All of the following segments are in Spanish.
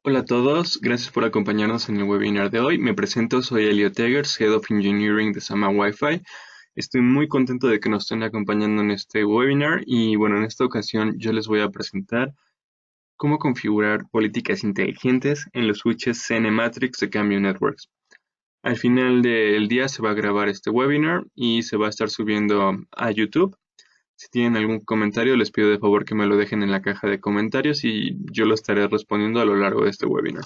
Hola a todos, gracias por acompañarnos en el webinar de hoy. Me presento, soy Elliot Eggers, Head of Engineering de Sama Wi-Fi. Estoy muy contento de que nos estén acompañando en este webinar y bueno, en esta ocasión yo les voy a presentar cómo configurar políticas inteligentes en los switches CNMatrix de Cambio Networks. Al final del día se va a grabar este webinar y se va a estar subiendo a YouTube. Si tienen algún comentario, les pido de favor que me lo dejen en la caja de comentarios y yo lo estaré respondiendo a lo largo de este webinar.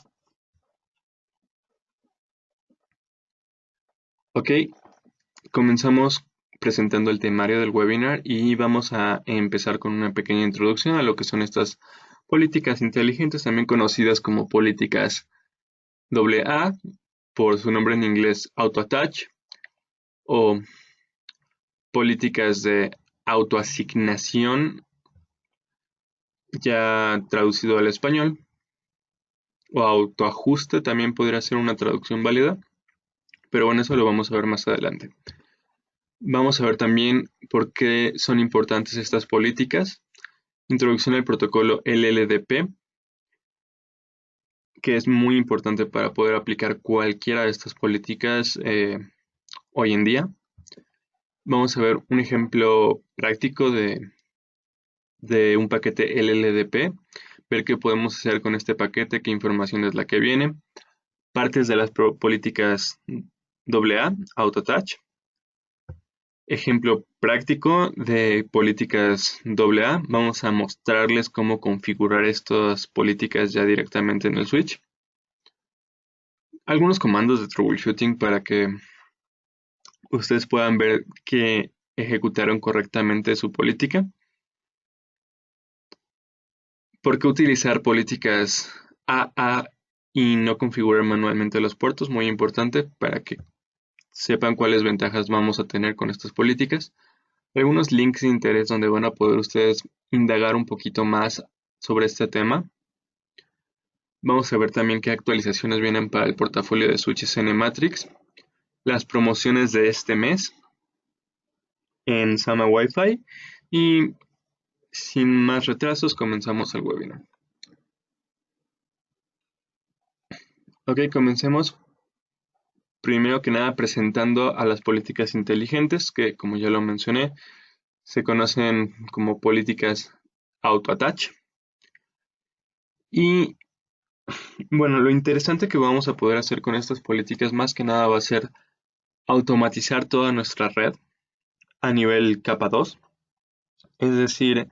Ok, comenzamos presentando el temario del webinar y vamos a empezar con una pequeña introducción a lo que son estas políticas inteligentes, también conocidas como políticas AA, por su nombre en inglés auto-attach, o políticas de autoasignación, ya traducido al español, o autoajuste también podría ser una traducción válida, pero bueno, eso lo vamos a ver más adelante. Vamos a ver también por qué son importantes estas políticas. Introducción al protocolo LLDP, que es muy importante para poder aplicar cualquiera de estas políticas hoy en día. Vamos a ver un ejemplo práctico de un paquete LLDP, ver qué podemos hacer con este paquete, qué información es la que viene, partes de las políticas AA, AutoTouch, ejemplo práctico de políticas AA. Vamos a mostrarles cómo configurar estas políticas ya directamente en el switch. Algunos comandos de troubleshooting para que ustedes puedan ver que ejecutaron correctamente su política. ¿Por qué utilizar políticas AA y no configurar manualmente los puertos? Muy importante para que sepan cuáles ventajas vamos a tener con estas políticas. Algunos links de interés donde van a poder ustedes indagar un poquito más sobre este tema. Vamos a ver también qué actualizaciones vienen para el portafolio de switches NMatrix, las promociones de este mes en Sama Wi-Fi y sin más retrasos comenzamos el webinar. Ok, comencemos primero que nada presentando a las políticas inteligentes que, como ya lo mencioné, se conocen como políticas auto-attach. Y bueno, lo interesante que vamos a poder hacer con estas políticas más que nada va a ser automatizar toda nuestra red a nivel capa 2. Es decir,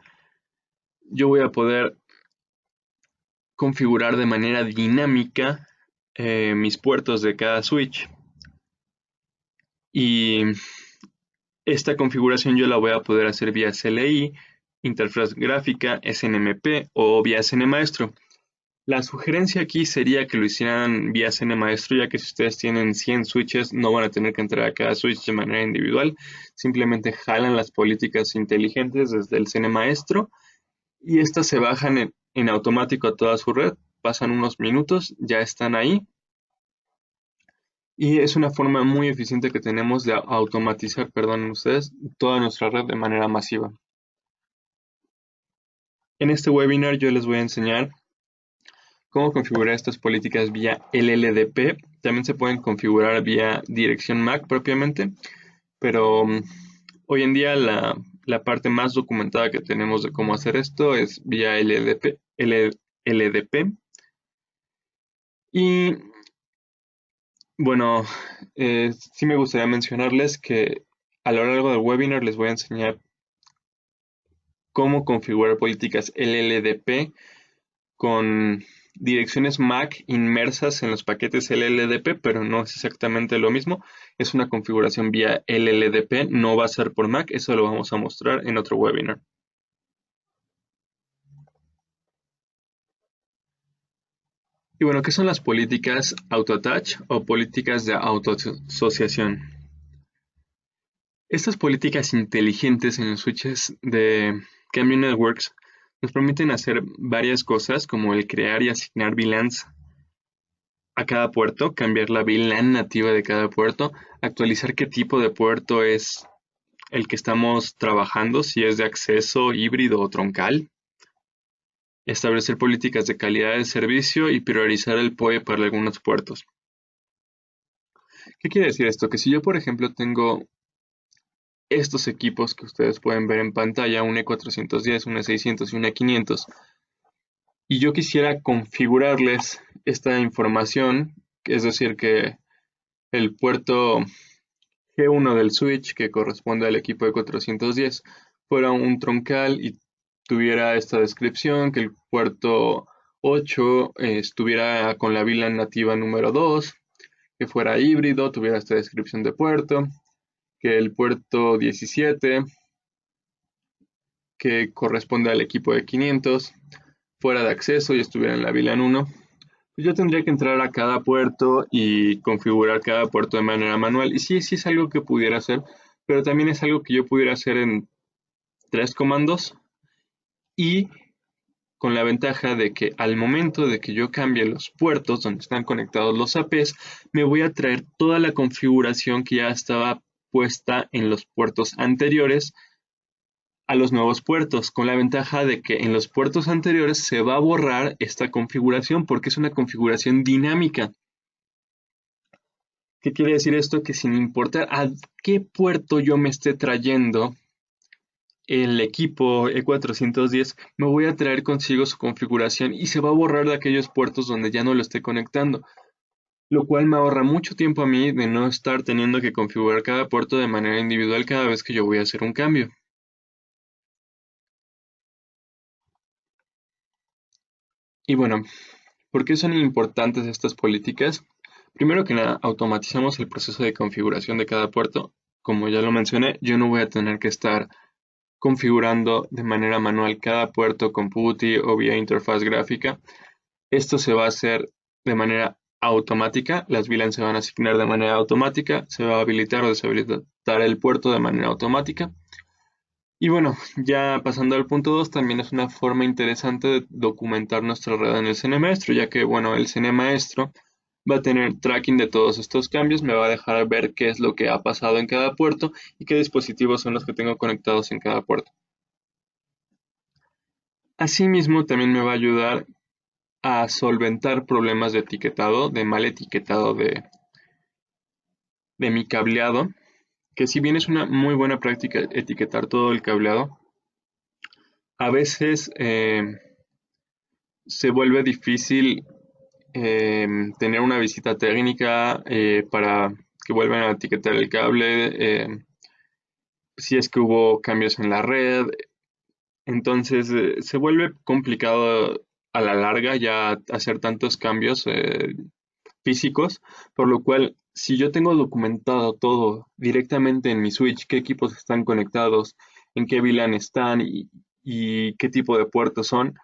yo voy a poder configurar de manera dinámica mis puertos de cada switch. Y esta configuración yo la voy a poder hacer vía CLI, interfaz gráfica, SNMP o vía CNMaestro. La sugerencia aquí sería que lo hicieran vía CNMaestro, ya que si ustedes tienen 100 switches no van a tener que entrar a cada switch de manera individual. Simplemente jalan las políticas inteligentes desde el CNMaestro y estas se bajan en automático a toda su red. Pasan unos minutos, ya están ahí. Y es una forma muy eficiente que tenemos de automatizar, perdonen ustedes, toda nuestra red de manera masiva. En este webinar yo les voy a enseñar cómo configurar estas políticas vía LLDP. También se pueden configurar vía dirección MAC propiamente, pero hoy en día la parte más documentada que tenemos de cómo hacer esto es vía LLDP. Y bueno, sí me gustaría mencionarles que a lo largo del webinar les voy a enseñar cómo configurar políticas LLDP con direcciones MAC inmersas en los paquetes LLDP, pero no es exactamente lo mismo. Es una configuración vía LLDP, no va a ser por MAC, eso lo vamos a mostrar en otro webinar. Y bueno, ¿qué son las políticas auto-attach o políticas de autoasociación? Estas políticas inteligentes en los switches de Cambio Networks nos permiten hacer varias cosas como el crear y asignar VLANs a cada puerto, cambiar la VLAN nativa de cada puerto, actualizar qué tipo de puerto es el que estamos trabajando, si es de acceso, híbrido o troncal. establecer políticas de calidad de servicio y priorizar el POE para algunos puertos. ¿Qué quiere decir esto? Que si yo, por ejemplo, tengo estos equipos que ustedes pueden ver en pantalla, un E410, un E600 y un E500, y yo quisiera configurarles esta información, es decir, que el puerto G1 del switch, que corresponde al equipo E410, fuera un troncal y tuviera esta descripción, que el puerto 8 estuviera con la VLAN nativa número 2, que fuera híbrido, tuviera esta descripción de puerto, que el puerto 17, que corresponde al equipo de 500, fuera de acceso y estuviera en la VLAN 1. Pues yo tendría que entrar a cada puerto y configurar cada puerto de manera manual. Y sí, sí es algo que pudiera hacer, pero también es algo que yo pudiera hacer en 3 comandos y con la ventaja de que al momento de que yo cambie los puertos donde están conectados los APs, me voy a traer toda la configuración que ya estaba puesta en los puertos anteriores a los nuevos puertos, con la ventaja de que en los puertos anteriores se va a borrar esta configuración porque es una configuración dinámica. ¿Qué quiere decir esto? Que sin importar a qué puerto yo me esté trayendo el equipo E410, me voy a traer consigo su configuración y se va a borrar de aquellos puertos donde ya no lo esté conectando, lo cual me ahorra mucho tiempo a mí de no estar teniendo que configurar cada puerto de manera individual cada vez que yo voy a hacer un cambio. Y bueno, ¿por qué son importantes estas políticas? Primero que nada, automatizamos el proceso de configuración de cada puerto. Como ya lo mencioné, yo no voy a tener que estar configurando de manera manual cada puerto con PuTTY o vía interfaz gráfica. Esto se va a hacer de manera automática, las VLANs se van a asignar de manera automática, se va a habilitar o deshabilitar el puerto de manera automática. Y bueno, ya pasando al punto 2, también es una forma interesante de documentar nuestra red en el CNMaestro, ya que bueno, el CNMaestro va a tener tracking de todos estos cambios, me va a dejar ver qué es lo que ha pasado en cada puerto y qué dispositivos son los que tengo conectados en cada puerto. Asimismo, también me va a ayudar a solventar problemas de etiquetado, de mal etiquetado de mi cableado, que si bien es una muy buena práctica etiquetar todo el cableado, a veces se vuelve difícil tener una visita técnica para que vuelvan a etiquetar el cable, si es que hubo cambios en la red. Entonces se vuelve complicado a la larga ya hacer tantos cambios físicos, por lo cual si yo tengo documentado todo directamente en mi switch, qué equipos están conectados, en qué VLAN están y qué tipo de puertos son,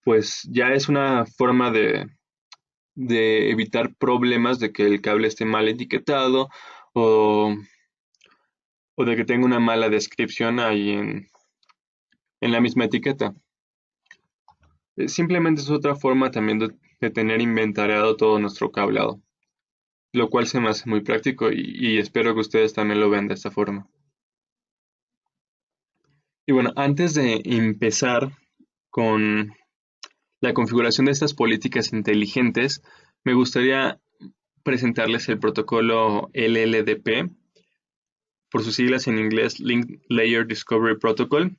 pues ya es una forma de evitar problemas de que el cable esté mal etiquetado o, o de que tenga una mala descripción ahí en la misma etiqueta. Simplemente es otra forma también de tener inventariado todo nuestro cableado, lo cual se me hace muy práctico y espero que ustedes también lo vean de esta forma. Y bueno, antes de empezar con la configuración de estas políticas inteligentes, me gustaría presentarles el protocolo LLDP, por sus siglas en inglés Link Layer Discovery Protocol.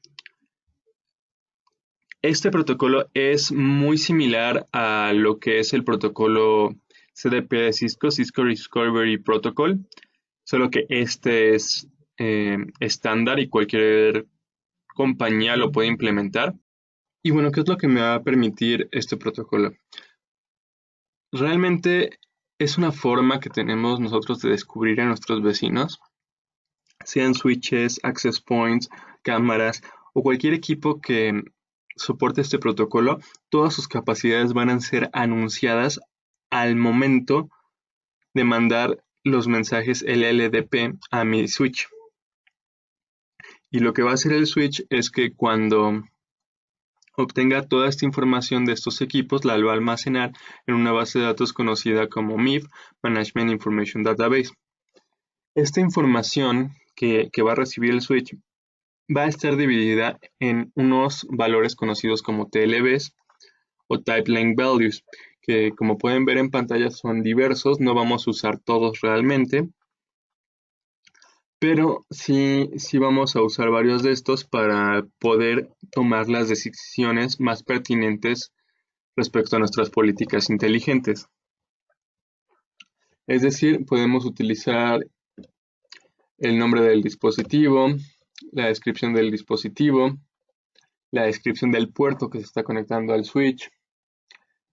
Este protocolo es muy similar a lo que es el protocolo CDP de Cisco, Cisco Discovery Protocol, solo que este es estándar y cualquier compañía lo puede implementar. Y bueno, ¿qué es lo que me va a permitir este protocolo? Realmente es una forma que tenemos nosotros de descubrir a nuestros vecinos, sean switches, access points, cámaras o cualquier equipo que soporte este protocolo, todas sus capacidades van a ser anunciadas al momento de mandar los mensajes LLDP a mi switch. Y lo que va a hacer el switch es que cuando obtenga toda esta información de estos equipos, la va a almacenar en una base de datos conocida como MIF, Management Information Database. Esta información que va a recibir el switch va a estar dividida en unos valores conocidos como TLBs o type length values, que como pueden ver en pantalla son diversos, no vamos a usar todos realmente, pero sí vamos a usar varios de estos para poder tomar las decisiones más pertinentes respecto a nuestras políticas inteligentes. Es decir, podemos utilizar el nombre del dispositivo, la descripción del dispositivo, la descripción del puerto que se está conectando al switch,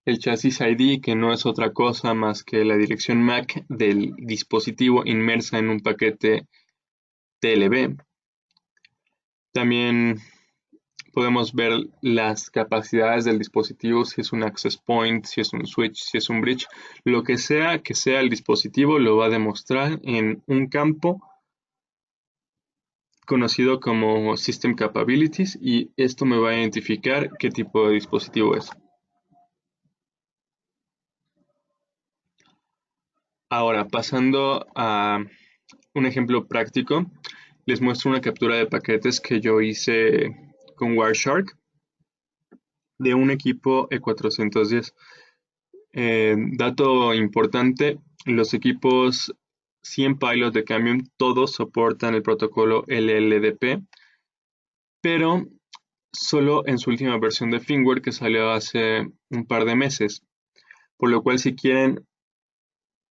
el chasis ID, que no es otra cosa más que la dirección MAC del dispositivo inmersa en un paquete TLB. También podemos ver las capacidades del dispositivo, si es un access point, si es un switch, si es un bridge. Lo que sea el dispositivo lo va a demostrar en un campo conocido como System Capabilities, y esto me va a identificar qué tipo de dispositivo es. Ahora, pasando a un ejemplo práctico, les muestro una captura de paquetes que yo hice con Wireshark de un equipo E410. Dato importante, los equipos 100 Pilot de Cambium todos soportan el protocolo LLDP, pero solo en su última versión de firmware que salió hace un par de meses. Por lo cual, si quieren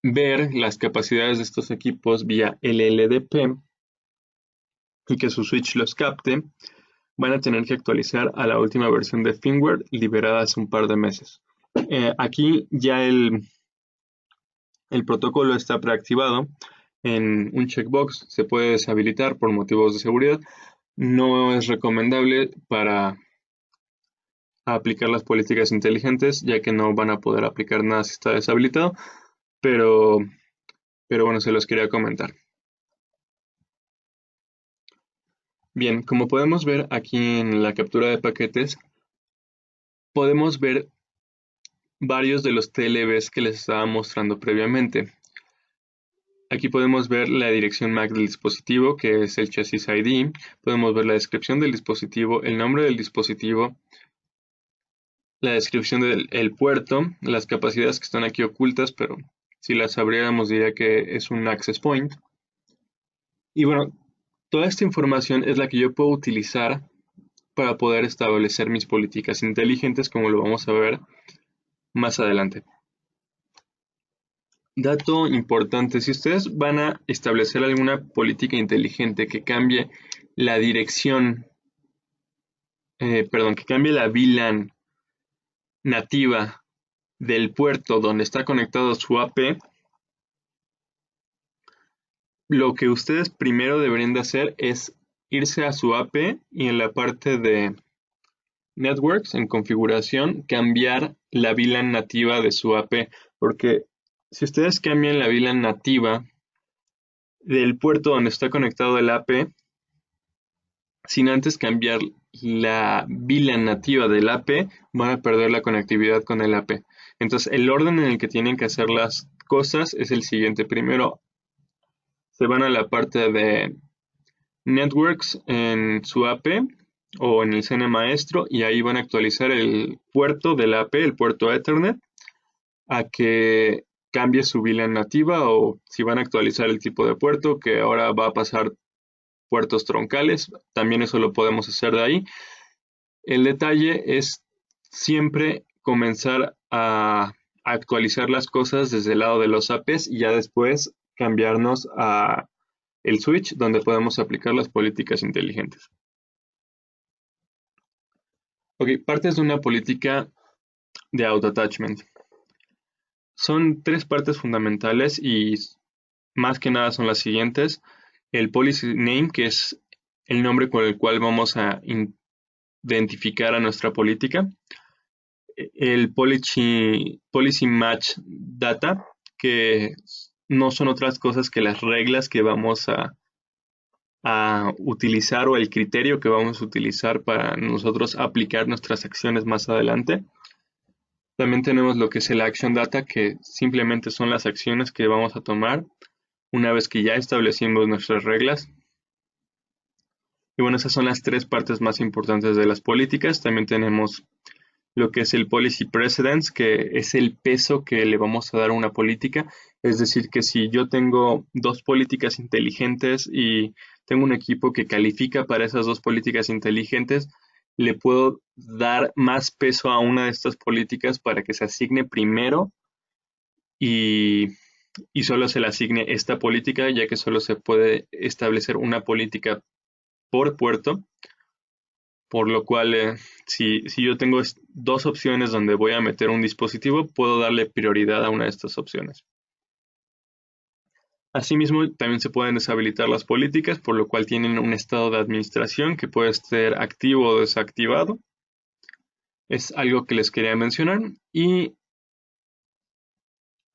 ver las capacidades de estos equipos vía LLDP y que su switch los capte, van a tener que actualizar a la última versión de firmware liberada hace un par de meses. Aquí ya el protocolo está preactivado en un checkbox, se puede deshabilitar por motivos de seguridad. No es recomendable para aplicar las políticas inteligentes, ya que no van a poder aplicar nada si está deshabilitado, pero bueno, se los quería comentar. Bien, como podemos ver aquí en la captura de paquetes, podemos ver varios de los TLBs que les estaba mostrando previamente. Aquí podemos ver la dirección MAC del dispositivo, que es el chasis ID. Podemos ver la descripción del dispositivo, el nombre del dispositivo, la descripción del puerto, las capacidades que están aquí ocultas, pero si las abriéramos diría que es un access point. Y bueno, toda esta información es la que yo puedo utilizar para poder establecer mis políticas inteligentes, como lo vamos a ver más adelante. Dato importante, si ustedes van a establecer alguna política inteligente que cambie la dirección, que cambie la VLAN nativa del puerto donde está conectado su AP, lo que ustedes primero deberían de hacer es irse a su AP y en la parte de Networks, en configuración, cambiar la VLAN nativa de su AP, porque si ustedes cambian la VLAN nativa del puerto donde está conectado el AP, sin antes cambiar la VLAN nativa del AP, van a perder la conectividad con el AP. Entonces, el orden en el que tienen que hacer las cosas es el siguiente. Primero, se van a la parte de Networks en su AP o en el CN Maestro, y ahí van a actualizar el puerto del AP, el puerto Ethernet, a que cambie su VLAN nativa, o si van a actualizar el tipo de puerto, que ahora va a pasar puertos troncales, también eso lo podemos hacer de ahí. El detalle es siempre comenzar a actualizar las cosas desde el lado de los APs y ya después cambiarnos a el switch donde podemos aplicar las políticas inteligentes. Ok, partes de una política de auto-attachment. Son tres partes fundamentales y más que nada son las siguientes. El policy name, que es el nombre con el cual vamos a identificar a nuestra política. El policy match data, que no son otras cosas que las reglas que vamos a utilizar, o el criterio que vamos a utilizar para nosotros aplicar nuestras acciones más adelante. También tenemos lo que es el action data, que simplemente son las acciones que vamos a tomar una vez que ya establecimos nuestras reglas. Y bueno, esas son las tres partes más importantes de las políticas. También tenemos lo que es el policy precedence, que es el peso que le vamos a dar a una política. Es decir, que si yo tengo dos políticas inteligentes y tengo un equipo que califica para esas dos políticas inteligentes, le puedo dar más peso a una de estas políticas para que se asigne primero y, y solo se le asigne esta política, ya que solo se puede establecer una política por puerto, por lo cual si yo tengo dos opciones donde voy a meter un dispositivo, puedo darle prioridad a una de estas opciones. Asimismo, también se pueden deshabilitar las políticas, por lo cual tienen un estado de administración que puede ser activo o desactivado. Es algo que les quería mencionar. Y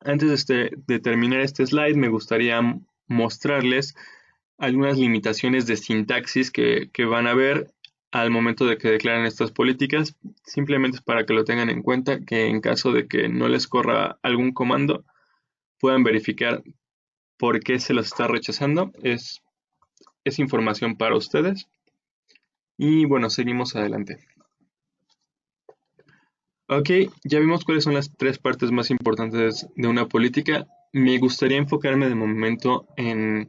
antes de terminar este slide, me gustaría mostrarles algunas limitaciones de sintaxis que van a ver al momento de que declaren estas políticas, simplemente es para que lo tengan en cuenta, que en caso de que no les corra algún comando, puedan verificar por qué se los está rechazando. Es información para ustedes. Y bueno, seguimos adelante. Ok, ya vimos cuáles son las tres partes más importantes de una política. Me gustaría enfocarme de momento en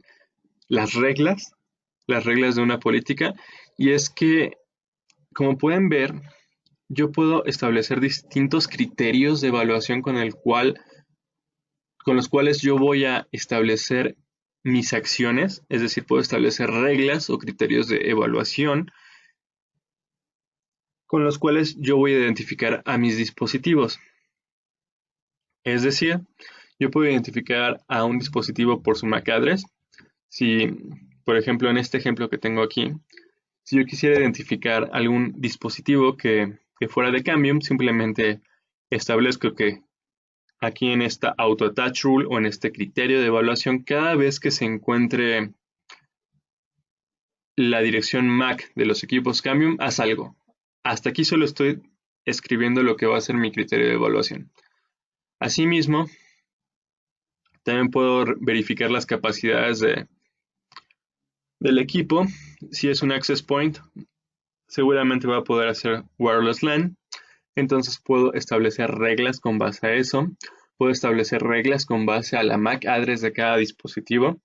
las reglas de una política. Y es que, como pueden ver, yo puedo establecer distintos criterios de evaluación con los cuales yo voy a establecer mis acciones, es decir, puedo establecer reglas o criterios de evaluación con los cuales yo voy a identificar a mis dispositivos. Es decir, yo puedo identificar a un dispositivo por su MAC address. Si, por ejemplo, en este ejemplo que tengo aquí, si yo quisiera identificar algún dispositivo que fuera de Cambium, simplemente establezco que aquí en esta auto attach rule o en este criterio de evaluación, cada vez que se encuentre la dirección MAC de los equipos Cambium, haz algo. Hasta aquí solo estoy escribiendo lo que va a ser mi criterio de evaluación. Asimismo, también puedo verificar las capacidades del equipo. Si es un access point, seguramente va a poder hacer wireless LAN. Entonces puedo establecer reglas con base a eso. Puedo establecer reglas con base a la MAC address de cada dispositivo,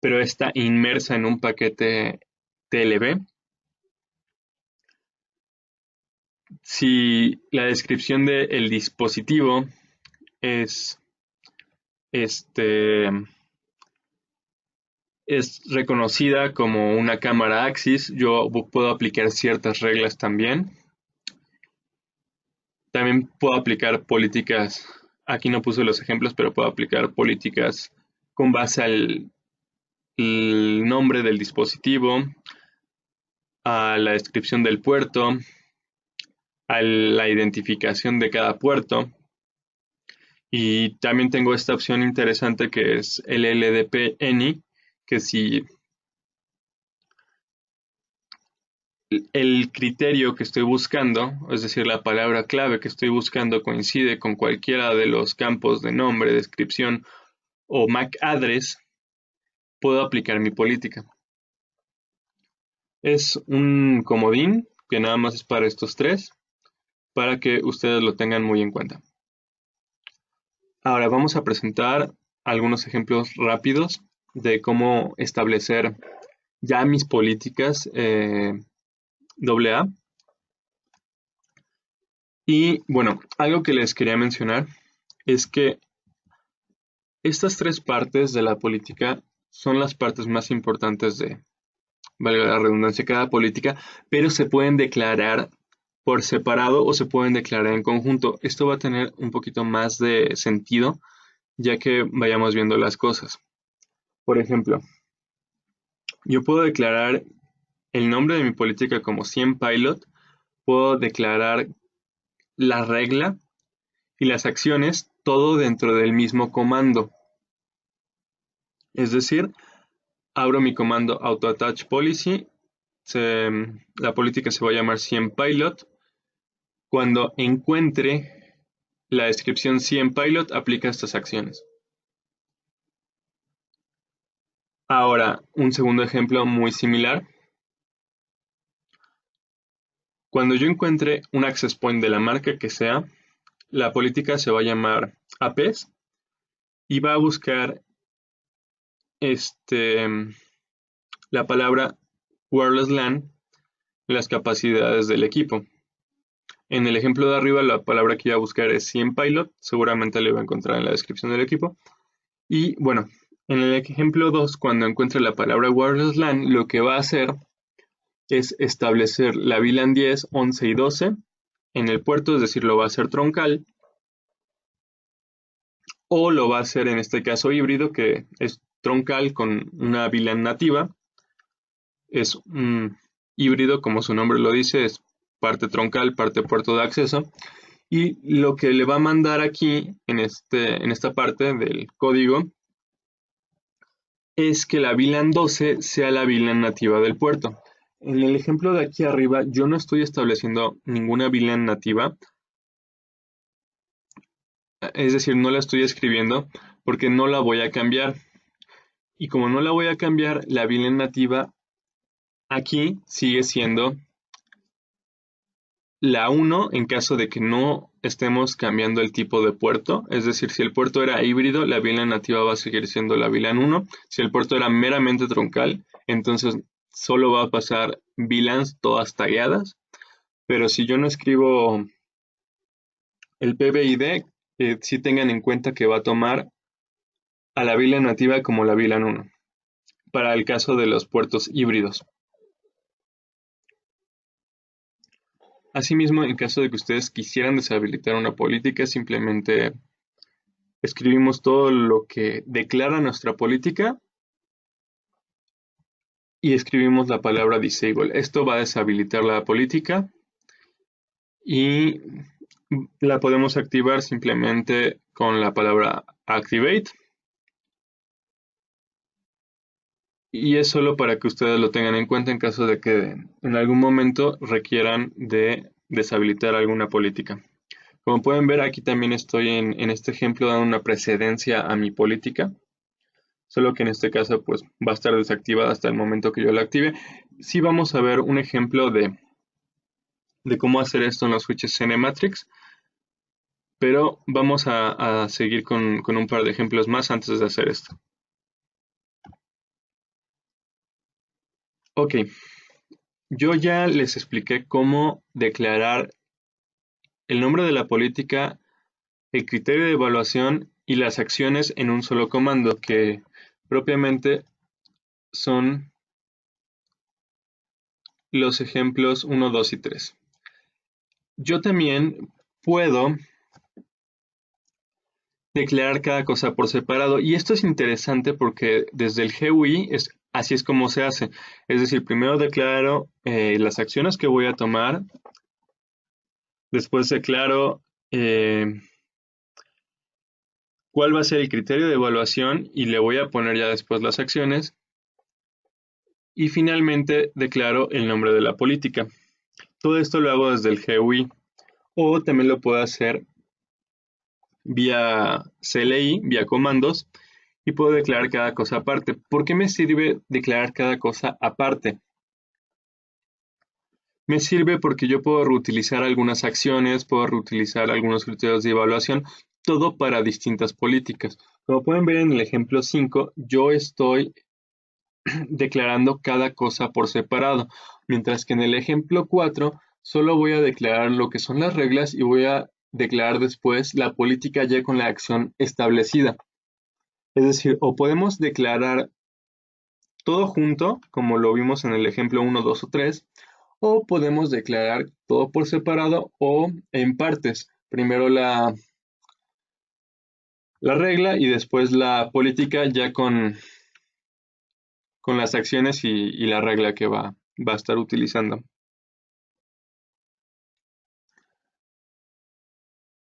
pero está inmersa en un paquete TLB. Si la descripción del dispositivo es, este, es reconocida como una cámara Axis, yo puedo aplicar ciertas reglas también. También puedo aplicar políticas, aquí no puse los ejemplos, pero puedo aplicar políticas con base al el nombre del dispositivo, a la descripción del puerto, a la identificación de cada puerto. Y también tengo esta opción interesante que es el LDP ANY, que si el criterio que estoy buscando, es decir, la palabra clave que estoy buscando coincide con cualquiera de los campos de nombre, descripción o MAC address, puedo aplicar mi política. Es un comodín que nada más es para estos tres, para que ustedes lo tengan muy en cuenta. Ahora vamos a presentar algunos ejemplos rápidos de cómo establecer ya mis políticas AA. Y bueno, algo que les quería mencionar es que estas tres partes de la política son las partes más importantes de, valga la redundancia, cada política, pero se pueden declarar por separado o se pueden declarar en conjunto. Esto va a tener un poquito más de sentido ya que vayamos viendo las cosas. Por ejemplo, yo puedo declarar el nombre de mi política como CMPilot, puedo declarar la regla y las acciones todo dentro del mismo comando. Es decir, abro mi comando AutoAttachPolicy, la política se va a llamar CMPilot. Cuando encuentre la descripción CMPilot, aplica estas acciones. Ahora, un segundo ejemplo muy similar. Cuando yo encuentre un access point de la marca que sea, la política se va a llamar APs y va a buscar la palabra wireless LAN en las capacidades del equipo. En el ejemplo de arriba, la palabra que iba a buscar es CMPilot, seguramente lo iba a encontrar en la descripción del equipo. Y bueno, en el ejemplo 2, cuando encuentre la palabra wireless LAN, lo que va a hacer es establecer la VLAN 10, 11 y 12 en el puerto, es decir, lo va a hacer troncal, o lo va a hacer en este caso híbrido, que es troncal con una VLAN nativa. Es un híbrido, como su nombre lo dice, es parte troncal, parte puerto de acceso. Y lo que le va a mandar aquí, en esta parte del código, es que la VLAN 12 sea la VLAN nativa del puerto. En el ejemplo de aquí arriba, yo no estoy estableciendo ninguna VLAN nativa, es decir, no la estoy escribiendo porque no la voy a cambiar. Y como no la voy a cambiar, la VLAN nativa aquí sigue siendo la 1 en caso de que no estemos cambiando el tipo de puerto. Es decir, si el puerto era híbrido, la VLAN nativa va a seguir siendo la VLAN 1. Si el puerto era meramente troncal, entonces solo va a pasar VLANs todas tagueadas. Pero si yo no escribo el PBID, sí tengan en cuenta que va a tomar a la VLAN nativa como la VLAN 1, para el caso de los puertos híbridos. Asimismo, en caso de que ustedes quisieran deshabilitar una política, simplemente escribimos todo lo que declara nuestra política y escribimos la palabra disable. Esto va a deshabilitar la política y la podemos activar simplemente con la palabra activate. Y es solo para que ustedes lo tengan en cuenta en caso de que en algún momento requieran de deshabilitar alguna política. Como pueden ver, aquí también estoy en este ejemplo dando una precedencia a mi política, solo que en este caso pues va a estar desactivada hasta el momento que yo la active. Sí vamos a ver un ejemplo de cómo hacer esto en los switches CineMatrix, pero vamos a seguir con un par de ejemplos más antes de hacer esto. Ok, yo ya les expliqué cómo declarar el nombre de la política, el criterio de evaluación y las acciones en un solo comando, que propiamente son los ejemplos 1, 2 y 3. Yo también puedo declarar cada cosa por separado, y esto es interesante porque desde el GUI así es como se hace. Es decir, primero declaro las acciones que voy a tomar, después declaro cuál va a ser el criterio de evaluación y le voy a poner ya después las acciones, y finalmente declaro el nombre de la política. Todo esto lo hago desde el GUI, o también lo puedo hacer vía CLI, vía comandos, y puedo declarar cada cosa aparte. ¿Por qué me sirve declarar cada cosa aparte? Me sirve porque yo puedo reutilizar algunas acciones, puedo reutilizar algunos criterios de evaluación, todo para distintas políticas. Como pueden ver en el ejemplo 5, yo estoy declarando cada cosa por separado, mientras que en el ejemplo 4 solo voy a declarar lo que son las reglas y voy a declarar después la política ya con la acción establecida. Es decir, o podemos declarar todo junto, como lo vimos en el ejemplo 1, 2 o 3, o podemos declarar todo por separado o en partes. Primero la regla y después la política ya con las acciones y la regla que va a estar utilizando.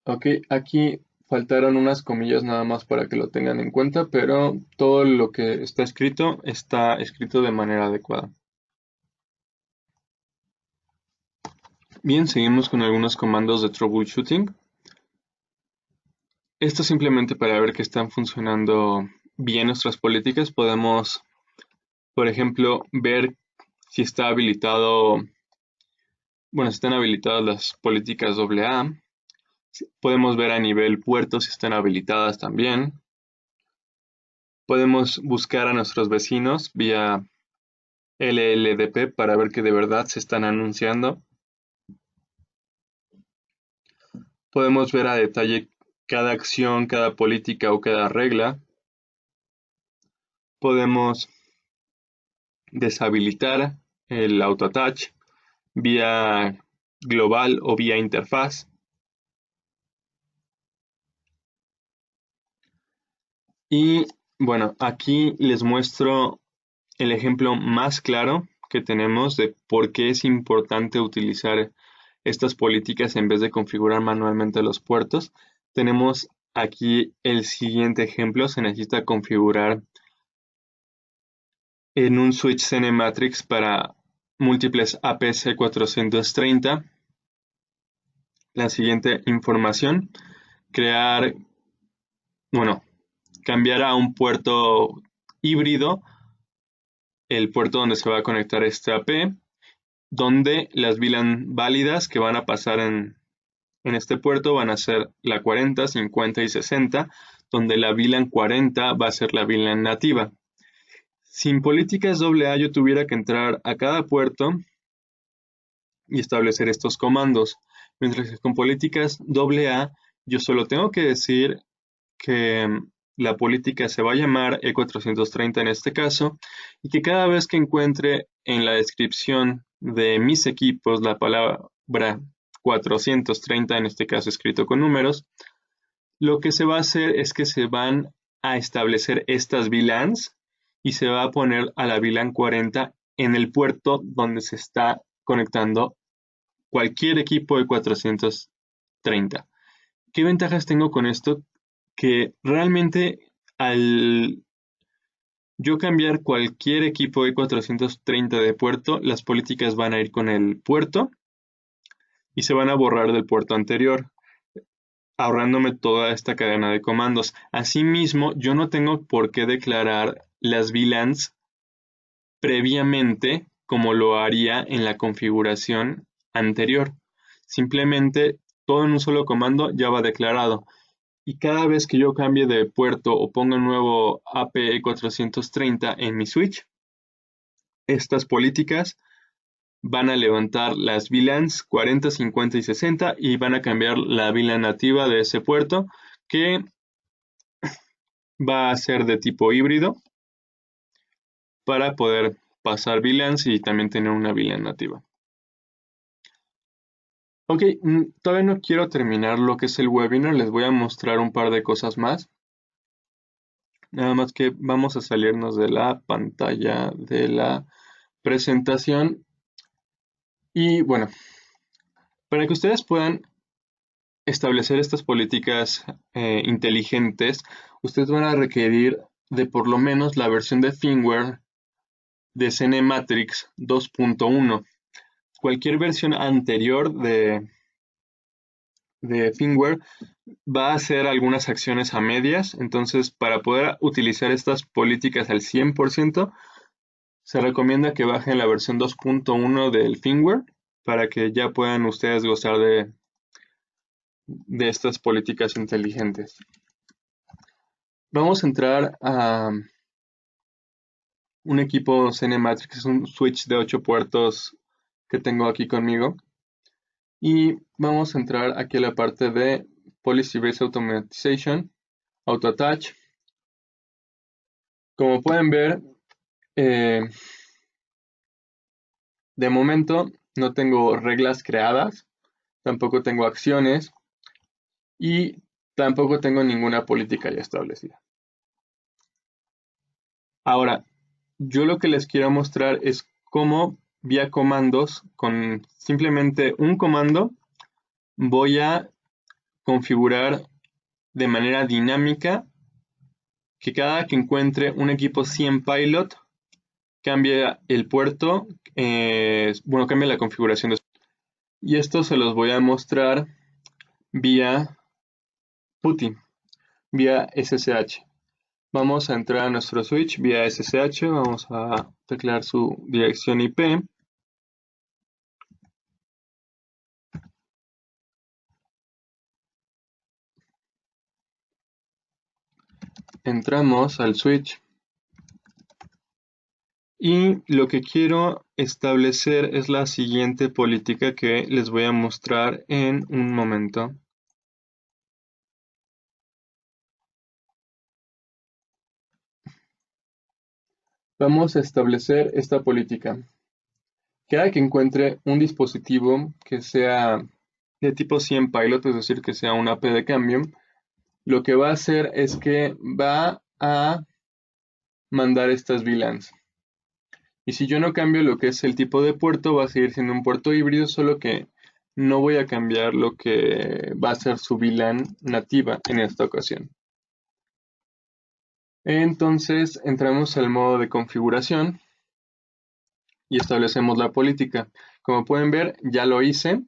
Ok, aquí faltaron unas comillas nada más para que lo tengan en cuenta, pero todo lo que está escrito de manera adecuada. Bien, seguimos con algunos comandos de troubleshooting. Esto simplemente para ver que están funcionando bien nuestras políticas. Podemos, por ejemplo, ver si está habilitado bueno, si están habilitadas las políticas AA. Podemos ver a nivel puerto si están habilitadas también. Podemos buscar a nuestros vecinos vía LLDP para ver que de verdad se están anunciando. Podemos ver a detalle cada acción, cada política o cada regla. Podemos deshabilitar el auto-attach vía global o vía interfaz. Y bueno, aquí les muestro el ejemplo más claro que tenemos de por qué es importante utilizar estas políticas en vez de configurar manualmente los puertos. Tenemos aquí el siguiente ejemplo. Se necesita configurar en un switch CineMatrix para múltiples APC430 la siguiente información. Bueno, cambiar a un puerto híbrido, el puerto donde se va a conectar este AP, donde las VLAN válidas que van a pasar en este puerto van a ser la 40, 50 y 60, donde la VLAN 40 va a ser la VLAN nativa. Sin políticas AA yo tuviera que entrar a cada puerto y establecer estos comandos, mientras que con políticas AA yo solo tengo que decir que la política se va a llamar E430 en este caso, y que cada vez que encuentre en la descripción de mis equipos la palabra 430, en este caso escrito con números, lo que se va a hacer es que se van a establecer estas VLANs y se va a poner a la VLAN 40 en el puerto donde se está conectando cualquier equipo de 430. ¿Qué ventajas tengo con esto? Que realmente al yo cambiar cualquier equipo de 430 de puerto, las políticas van a ir con el puerto y se van a borrar del puerto anterior, ahorrándome toda esta cadena de comandos. Asimismo, yo no tengo por qué declarar las VLANs previamente como lo haría en la configuración anterior. Simplemente todo en un solo comando ya va declarado. Y cada vez que yo cambie de puerto o ponga un nuevo APE430 en mi switch, estas políticas van a levantar las VLANs 40, 50 y 60 y van a cambiar la VLAN nativa de ese puerto, que va a ser de tipo híbrido para poder pasar VLANs y también tener una VLAN nativa. Ok, todavía no quiero terminar lo que es el webinar, les voy a mostrar un par de cosas más. Nada más que vamos a salirnos de la pantalla de la presentación. Y bueno, para que ustedes puedan establecer estas políticas inteligentes, ustedes van a requerir de por lo menos la versión de firmware de CineMatrix 2.1. Cualquier versión anterior de firmware va a hacer algunas acciones a medias, entonces para poder utilizar estas políticas al 100%, se recomienda que bajen la versión 2.1 del firmware para que ya puedan ustedes gozar de estas políticas inteligentes. Vamos a entrar a un equipo CineMatrix, es un switch de 8 puertos que tengo aquí conmigo. Y vamos a entrar aquí a la parte de Policy Based Automation, Auto Attach. Como pueden ver, de momento no tengo reglas creadas, tampoco tengo acciones y tampoco tengo ninguna política ya establecida. Ahora, yo lo que les quiero mostrar es cómo vía comandos, con simplemente un comando, voy a configurar de manera dinámica que cada que encuentre un equipo 100 pilot, cambie el puerto, cambie la configuración. Y esto se los voy a mostrar vía PuTTY, vía SSH. Vamos a entrar a nuestro switch vía SSH, vamos a teclear su dirección IP. entramos al switch y lo que quiero establecer es la siguiente política que les voy a mostrar en un momento. Vamos a establecer esta política. Cada que encuentre un dispositivo que sea de tipo 100 pilot, es decir, que sea una AP de cambio, lo que va a hacer es que va a mandar estas VLANs. Y si yo no cambio lo que es el tipo de puerto, va a seguir siendo un puerto híbrido, solo que no voy a cambiar lo que va a ser su VLAN nativa en esta ocasión. Entonces entramos al modo de configuración y establecemos la política. Como pueden ver, ya lo hice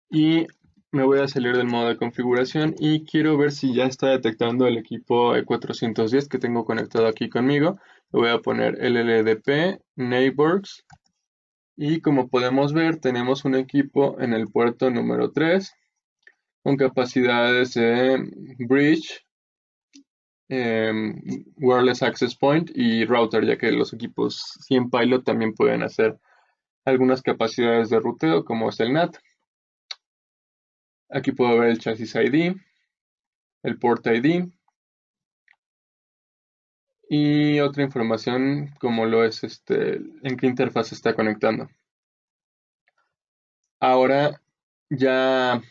y me voy a salir del modo de configuración y quiero ver si ya está detectando el equipo E410 que tengo conectado aquí conmigo. Le voy a poner LLDP, Neighbors y como podemos ver tenemos un equipo en el puerto número 3 con capacidades de Bridge, Wireless Access Point y Router, ya que los equipos 100 Pilot también pueden hacer algunas capacidades de ruteo como es el NAT. Aquí puedo ver el Chassis ID, el Port ID y otra información como lo es en qué interfaz se está conectando. Ahora ya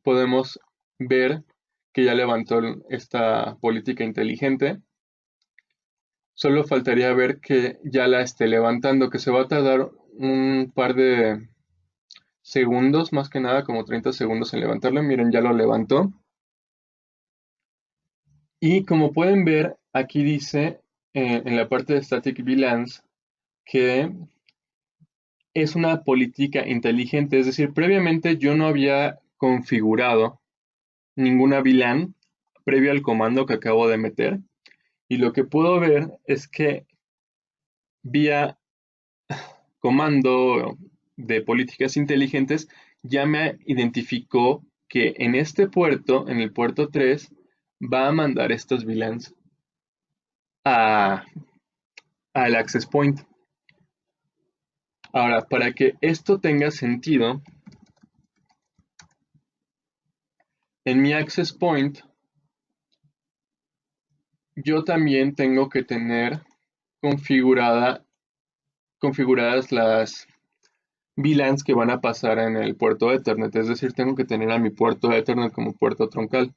podemos ver que ya levantó esta política inteligente. Solo faltaría ver que ya la esté levantando, que se va a tardar un par de segundos, más que nada como 30 segundos en levantarlo. Miren, ya lo levantó. Y como pueden ver, aquí dice en la parte de Static VLANs que es una política inteligente, es decir, previamente yo no había configurado ninguna VLAN previo al comando que acabo de meter. Y lo que puedo ver es que vía comando de políticas inteligentes ya me identificó que en este puerto, en el puerto 3, va a mandar estos VLANs al access point. Ahora, para que esto tenga sentido, en mi access point, yo también tengo que tener configuradas las VLANs que van a pasar en el puerto Ethernet, es decir, tengo que tener a mi puerto Ethernet como puerto troncal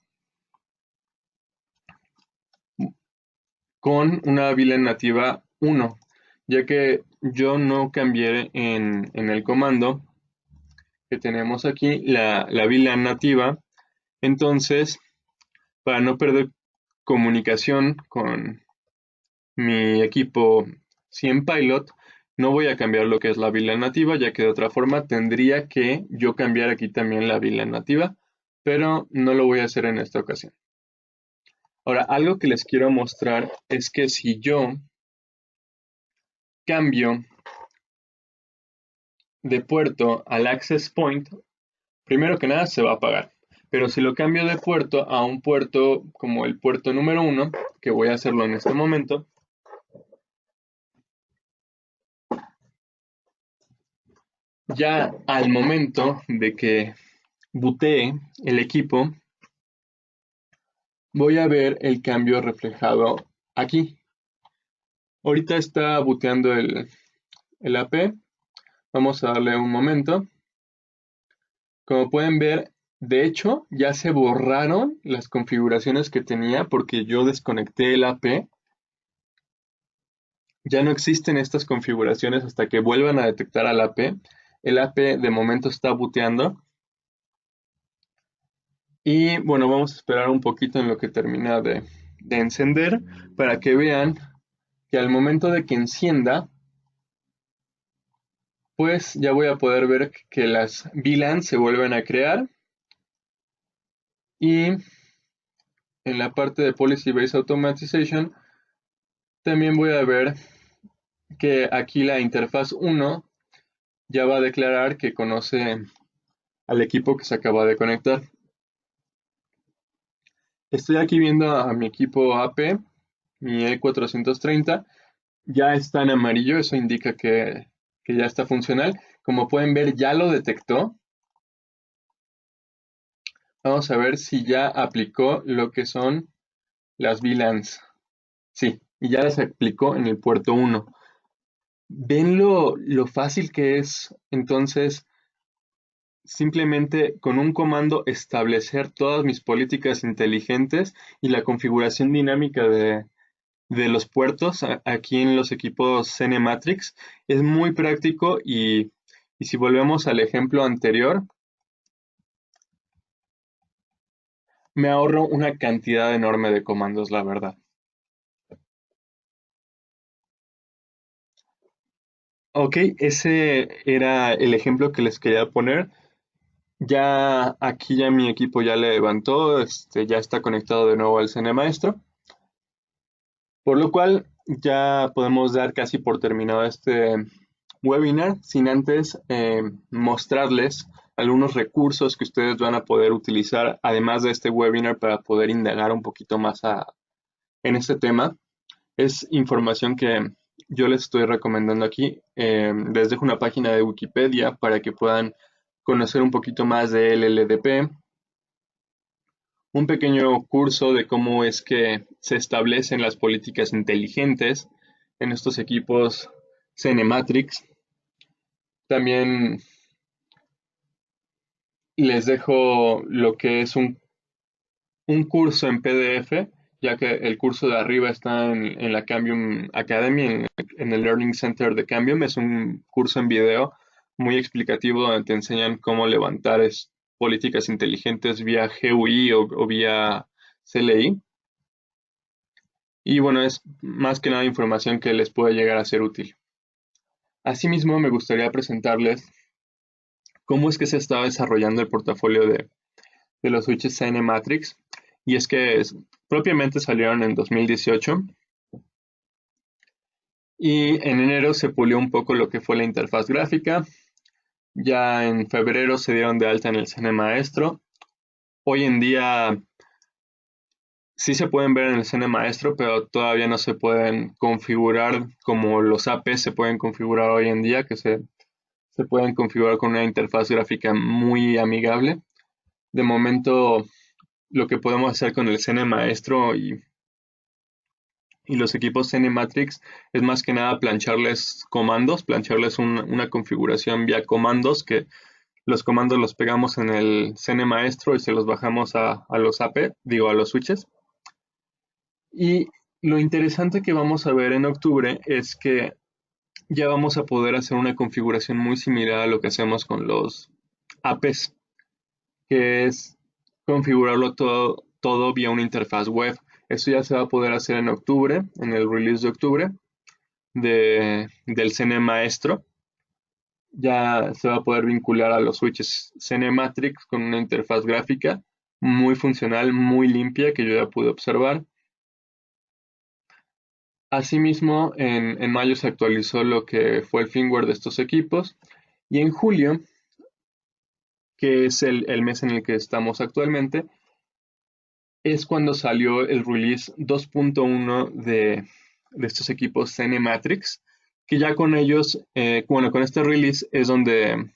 con una VLAN nativa 1, ya que yo no cambié en el comando que tenemos aquí la VLAN nativa, entonces para no perder comunicación con mi equipo 100 Pilot, no voy a cambiar lo que es la VLAN nativa, ya que de otra forma tendría que yo cambiar aquí también la VLAN nativa, pero no lo voy a hacer en esta ocasión. Ahora, algo que les quiero mostrar es que si yo cambio de puerto al access point, primero que nada se va a apagar. Pero si lo cambio de puerto a un puerto como el puerto número 1, que voy a hacerlo en este momento, ya al momento de que bootee el equipo, voy a ver el cambio reflejado aquí. Ahorita está booteando el AP. Vamos a darle un momento. Como pueden ver, de hecho, ya se borraron las configuraciones que tenía porque yo desconecté el AP. Ya no existen estas configuraciones hasta que vuelvan a detectar al AP. El AP de momento está booteando. Y bueno, vamos a esperar un poquito en lo que termina de encender para que vean que al momento de que encienda, pues ya voy a poder ver que las VLANs se vuelven a crear. Y en la parte de Policy Based Automatization, también voy a ver que aquí la interfaz 1 ya va a declarar que conoce al equipo que se acaba de conectar. Estoy aquí viendo a mi equipo AP, mi E430, ya está en amarillo, eso indica que ya está funcional. Como pueden ver, ya lo detectó. Vamos a ver si ya aplicó lo que son las VLANs. Sí, y ya las aplicó en el puerto 1. ¿Ven lo fácil que es entonces simplemente con un comando establecer todas mis políticas inteligentes y la configuración dinámica de los puertos aquí en los equipos CineMatrix? Es muy práctico y si volvemos al ejemplo anterior, me ahorro una cantidad enorme de comandos, la verdad. Ok, ese era el ejemplo que les quería poner. Ya aquí ya mi equipo ya le levantó, ya está conectado de nuevo al CineMaestro, por lo cual ya podemos dar casi por terminado este webinar sin antes mostrarles algunos recursos que ustedes van a poder utilizar además de este webinar para poder indagar un poquito más en este tema. Es información que yo les estoy recomendando aquí. Les dejo una página de Wikipedia para que puedan conocer un poquito más de LLDP, un pequeño curso de cómo es que se establecen las políticas inteligentes en estos equipos CineMatrix. También les dejo lo que es un curso en PDF, ya que el curso de arriba está en la Cambium Academy, en el Learning Center de Cambium. Es un curso en video muy explicativo donde te enseñan cómo levantar políticas inteligentes vía GUI o vía CLI. Y bueno, es más que nada información que les puede llegar a ser útil. Asimismo, me gustaría presentarles cómo es que se está desarrollando el portafolio de los switches CineMatrix. Y es que propiamente salieron en 2018 y en enero se pulió un poco lo que fue la interfaz gráfica. Ya en febrero se dieron de alta en el CineMaestro. Hoy en día sí se pueden ver en el CineMaestro, pero todavía no se pueden configurar como los APs se pueden configurar hoy en día, que se pueden configurar con una interfaz gráfica muy amigable. De momento, lo que podemos hacer con el CineMaestro y los equipos CineMatrix es más que nada plancharles comandos, plancharles una configuración vía comandos, que los comandos los pegamos en el CineMaestro y se los bajamos a los AP, digo a los switches. Y lo interesante que vamos a ver en octubre es que ya vamos a poder hacer una configuración muy similar a lo que hacemos con los APs, que es configurarlo todo vía una interfaz web. Eso ya se va a poder hacer en octubre, en el release de octubre del CineMaestro. Ya se va a poder vincular a los switches CineMatrix con una interfaz gráfica muy funcional, muy limpia, que yo ya pude observar. Asimismo, en mayo se actualizó lo que fue el firmware de estos equipos y en julio, que es el mes en el que estamos actualmente, es cuando salió el release 2.1 de estos equipos CineMatrix, que ya con ellos, bueno, con este release es donde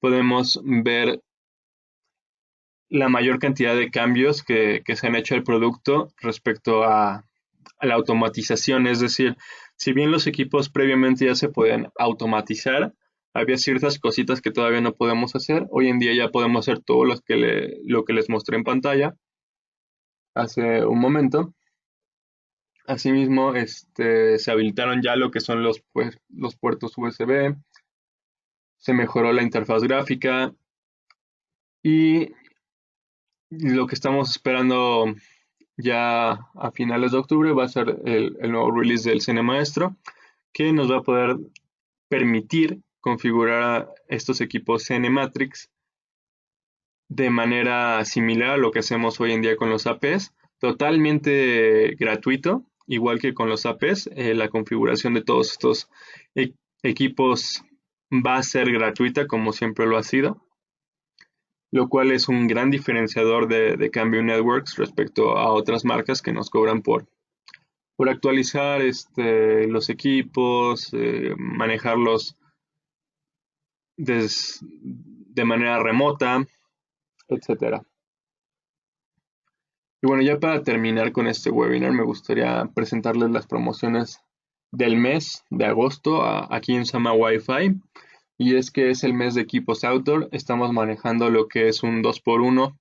podemos ver la mayor cantidad de cambios que se han hecho al producto respecto a la automatización. Es decir, si bien los equipos previamente ya se pueden automatizar, había ciertas cositas que todavía no podemos hacer. Hoy en día ya podemos hacer todo lo que les mostré en pantalla hace un momento. Asimismo, se habilitaron ya lo que son los puertos USB, se mejoró la interfaz gráfica y lo que estamos esperando ya a finales de octubre va a ser el nuevo release del CineMaestro, que nos va a poder permitir configurar estos equipos CineMatrix de manera similar a lo que hacemos hoy en día con los APs, totalmente gratuito, igual que con los APs. La configuración de todos estos equipos va a ser gratuita como siempre lo ha sido. lo cual es un gran diferenciador de Cambio Networks respecto a otras marcas que nos cobran por actualizar los equipos, manejarlos de manera remota, etcétera. Y bueno, ya para terminar con este webinar, me gustaría presentarles las promociones del mes de agosto aquí en Sama Wi-Fi. Y es que es el mes de equipos outdoor. Estamos manejando lo que es un 2x1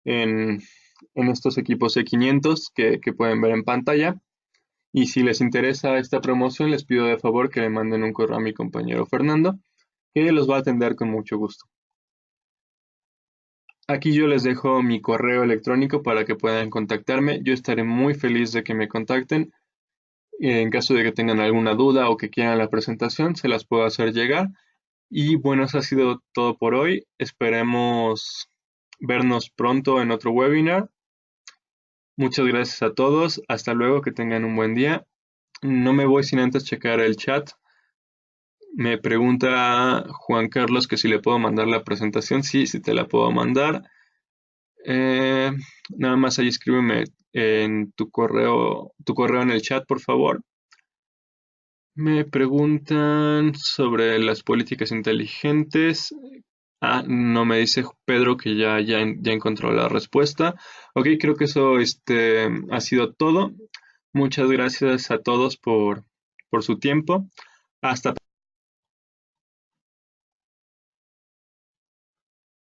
en, en estos equipos E500 que pueden ver en pantalla. Y si les interesa esta promoción, les pido de favor que le manden un correo a mi compañero Fernando, que los va a atender con mucho gusto. Aquí yo les dejo mi correo electrónico para que puedan contactarme. Yo estaré muy feliz de que me contacten. En caso de que tengan alguna duda o que quieran la presentación, se las puedo hacer llegar. Y bueno, eso ha sido todo por hoy. Esperemos vernos pronto en otro webinar. Muchas gracias a todos. Hasta luego, que tengan un buen día. No me voy sin antes checar el chat. Me pregunta Juan Carlos que si le puedo mandar la presentación. Sí, sí te la puedo mandar. Eh, Nada más ahí escríbeme en tu correo en el chat, por favor. Me preguntan sobre las políticas inteligentes. Ah, no, me dice Pedro que ya encontró la respuesta. Ok, creo que eso ha sido todo. Muchas gracias a todos por su tiempo. Hasta